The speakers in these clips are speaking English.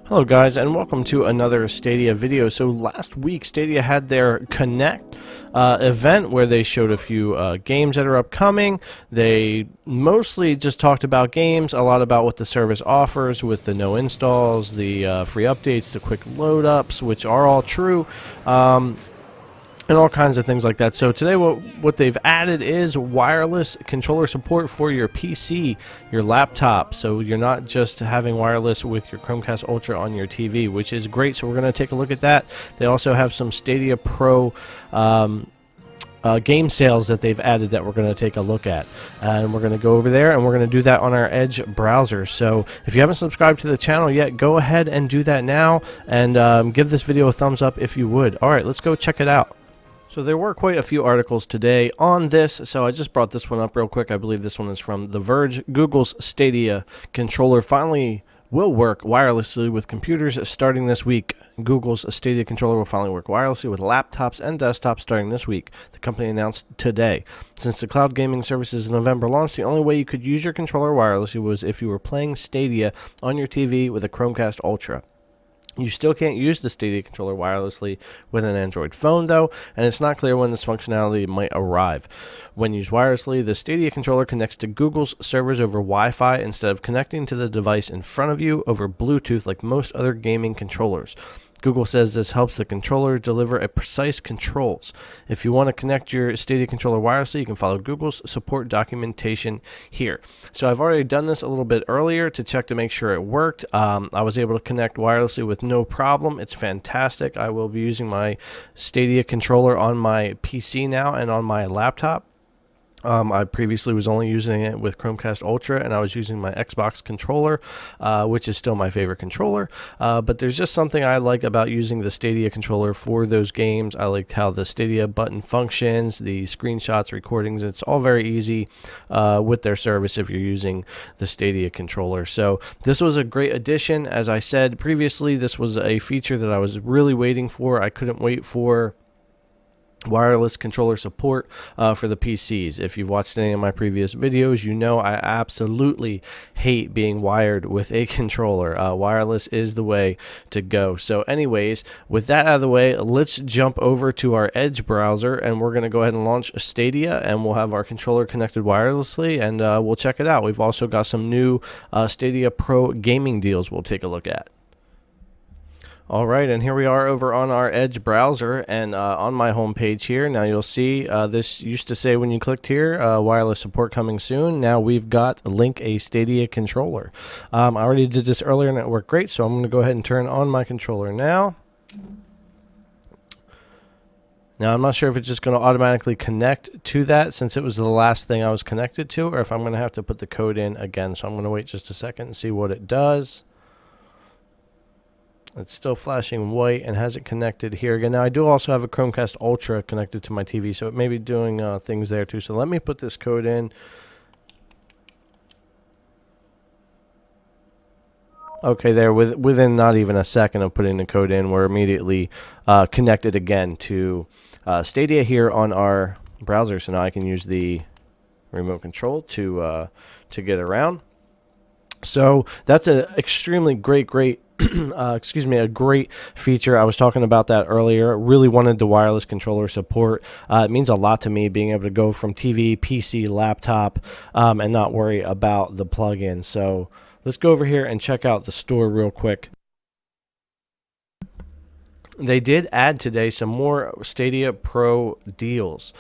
Hello guys, and welcome to another Stadia video. So last week Stadia had their Connect event where they showed a few games that are upcoming. They mostly just talked about games, a lot about what the service offers with the no installs, the free updates, the quick load ups, which are all true. And all kinds of things like that. So today what they've added is wireless controller support for your PC, your laptop. So you're not just having wireless with your Chromecast Ultra on your TV, which is great. So we're going to take a look at that. They also have some Stadia Pro game sales that they've added that we're going to take a look at, and we're going to go over there and we're going to do that on our Edge browser. So if you haven't subscribed to the channel yet, go ahead and do that now, and give this video a thumbs up if you would. Alright, let's go check it out. So there were quite a few articles today on this, so I just brought this one up real quick. I believe this one is from The Verge. Google's Stadia controller finally will work wirelessly with computers starting this week. Google's Stadia controller will finally work wirelessly with laptops and desktops starting this week, the company announced today. Since the cloud gaming services in November launched, the only way you could use your controller wirelessly was if you were playing Stadia on your TV with a Chromecast Ultra. You still can't use the Stadia controller wirelessly with an Android phone, though, and it's not clear when this functionality might arrive. When used wirelessly, the Stadia controller connects to Google's servers over Wi-Fi instead of connecting to the device in front of you over Bluetooth like most other gaming controllers. Google says this helps the controller deliver a precise controls. If you want to connect your Stadia controller wirelessly, you can follow Google's support documentation here. So I've already done this a little bit earlier to check to make sure it worked. I was able to connect wirelessly with no problem. It's fantastic. I will be using my Stadia controller on my PC now and on my laptop. I previously was only using it with Chromecast Ultra, and I was using my Xbox controller, which is still my favorite controller. But there's just something I like about using the Stadia controller for those games. I like how the Stadia button functions, the screenshots, recordings. It's all very easy with their service if you're using the Stadia controller. So this was a great addition. As I said previously, this was a feature that I was really waiting for. I couldn't wait for wireless controller support for the PCs. If you've watched any of my previous videos, you know I absolutely hate being wired with a controller. Wireless is the way to go. So anyways, with that out of the way, let's jump over to our Edge browser, and we're going to go ahead and launch Stadia, and we'll have our controller connected wirelessly, and we'll check it out. We've also got some new Stadia Pro gaming deals we'll take a look at. Alright, and here we are over on our Edge browser, and on my home page here, now you'll see this used to say when you clicked here, wireless support coming soon. Now we've got link a Stadia controller. I already did this earlier and it worked great, so I'm going to go ahead and turn on my controller now. Now I'm not sure if it's just going to automatically connect to that since it was the last thing I was connected to, or if I'm going to have to put the code in again. So I'm going to wait just a second and see what it does. It's still flashing white and has it connected here again. Now I do also have a Chromecast Ultra connected to my TV, so it may be doing things there too. So let me put this code in. Okay, there within not even a second of putting the code in, we're immediately connected again to Stadia here on our browser. So now I can use the remote control to get around. So that's an extremely great a great feature. I was talking about that earlier. Really wanted the wireless controller support. It means a lot to me being able to go from TV, PC, laptop, and not worry about the plug-in. So let's go over here and check out the store real quick. They did add today some more Stadia Pro deals.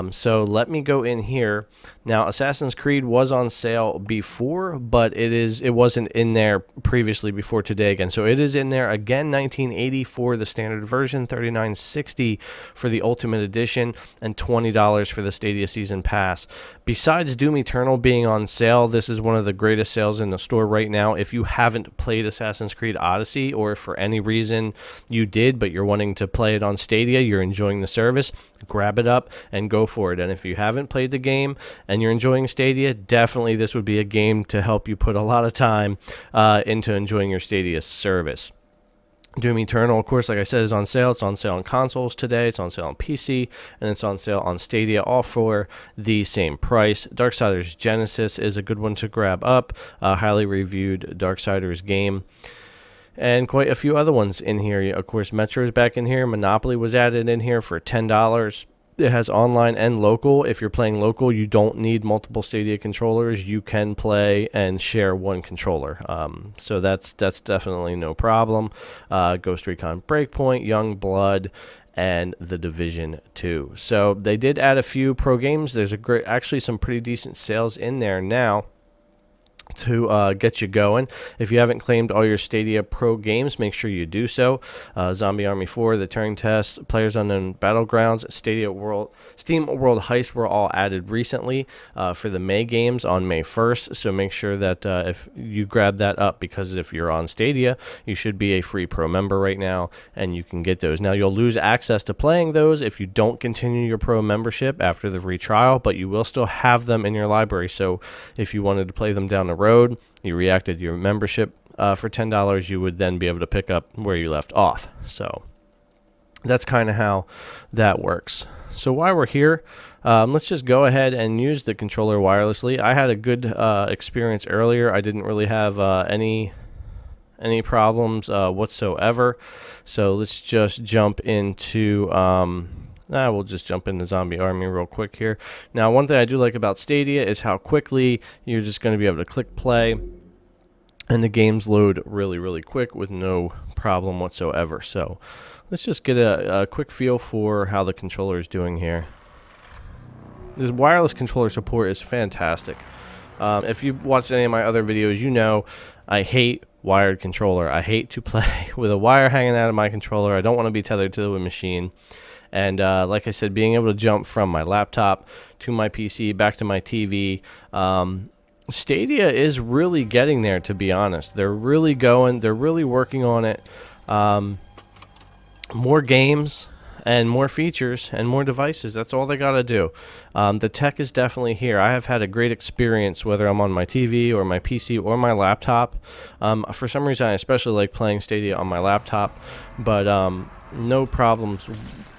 So let me go in here. Now, Assassin's Creed was on sale before, but it wasn't in there previously before today again. So it is in there again, $19.80 for the standard version, $39.60 for the Ultimate Edition, and $20 for the Stadia Season Pass. Besides Doom Eternal being on sale, this is one of the greatest sales in the store right now. If you haven't played Assassin's Creed Odyssey, or if for any reason you did, but you're wanting to play it on Stadia, you're enjoying the service, grab it up and go for it. And if you haven't played the game and you're enjoying Stadia, definitely this would be a game to help you put a lot of time into enjoying your Stadia service. Doom Eternal, of course, like I said, is on sale. It's on sale on consoles today. It's on sale on PC, and it's on sale on Stadia, all for the same price. Darksiders Genesis is a good one to grab up. Highly reviewed Darksiders game. and quite a few other ones in here. Of course, Metro is back in here. Monopoly was added in here for $10. It has online and local. If you're playing local, you don't need multiple Stadia controllers. You can play and share one controller. So that's definitely no problem. Ghost Recon Breakpoint, Young Blood, and The Division 2. So they did add a few pro games. There's actually some pretty decent sales in there now to get you going. If you haven't claimed all your Stadia Pro games, make sure you do so. Zombie Army 4, The Turing Test, Players Unknown Battlegrounds, Steam World Heist were all added recently for the May games on May 1st. So make sure that if you grab that up, because if you're on Stadia, you should be a free Pro member right now, and you can get those. Now, you'll lose access to playing those if you don't continue your Pro membership after the free trial, but you will still have them in your library. So if you wanted to play them down the road, you reacted your membership for $10, you would then be able to pick up where you left off. So that's kind of how that works. So while we're here, let's just go ahead and use the controller wirelessly. I had a good experience earlier. I didn't really have any problems whatsoever. So let's just jump into we'll just jump into Zombie Army real quick here. Now, one thing I do like about Stadia is how quickly you're just going to be able to click play, and the games load really, really quick with no problem whatsoever. So let's just get a quick feel for how the controller is doing here. This wireless controller support is fantastic. If you've watched any of my other videos, you know I hate wired controller. I hate to play with a wire hanging out of my controller. I don't want to be tethered to the machine. And like I said, being able to jump from my laptop to my PC, back to my TV, Stadia is really getting there, to be honest. They're really working on it. More games and more features and more devices. That's all they got to do. The tech is definitely here. I have had a great experience, whether I'm on my TV or my PC or my laptop. For some reason, I especially like playing Stadia on my laptop, but no problems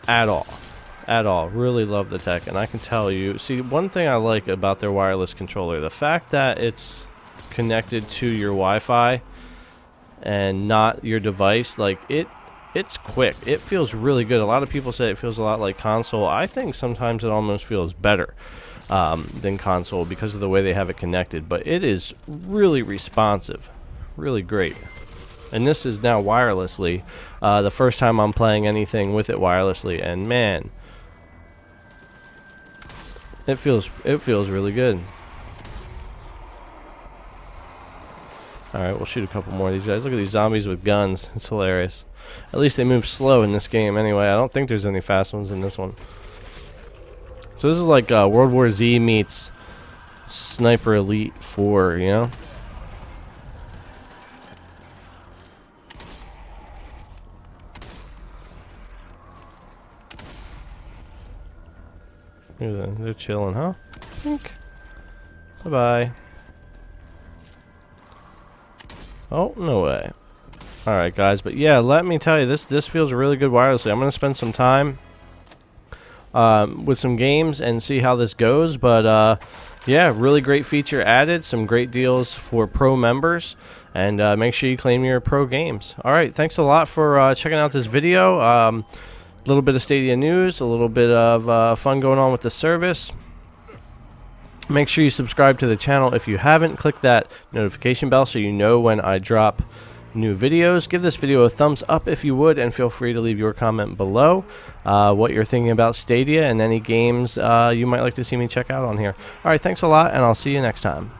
at all. Really love the tech, and I can tell you, see, one thing I like about their wireless controller, the fact that it's connected to your Wi-Fi and not your device, like it's quick. It feels really good. A lot of people say it feels a lot like console. I think sometimes it almost feels better than console because of the way they have it connected, but it is really responsive, really great. And this is now wirelessly. The first time I'm playing anything with it wirelessly, and man, it feels really good. All right, we'll shoot a couple more of these guys. Look at these zombies with guns. It's hilarious. At least they move slow in this game anyway. I don't think there's any fast ones in this one. So this is like World War Z meets Sniper Elite 4, you know? They're chilling, huh? Bye-bye. Oh, no way. Alright, guys. But yeah, let me tell you, this feels really good wirelessly. I'm going to spend some time with some games and see how this goes. But yeah, really great feature added. Some great deals for Pro members. And make sure you claim your Pro games. Alright, thanks a lot for checking out this video. A little bit of Stadia news, a little bit of fun going on with the service. Make sure you subscribe to the channel if you haven't. Click that notification bell so you know when I drop new videos. Give this video a thumbs up if you would, and feel free to leave your comment below what you're thinking about Stadia and any games you might like to see me check out on here. Alright, thanks a lot, and I'll see you next time.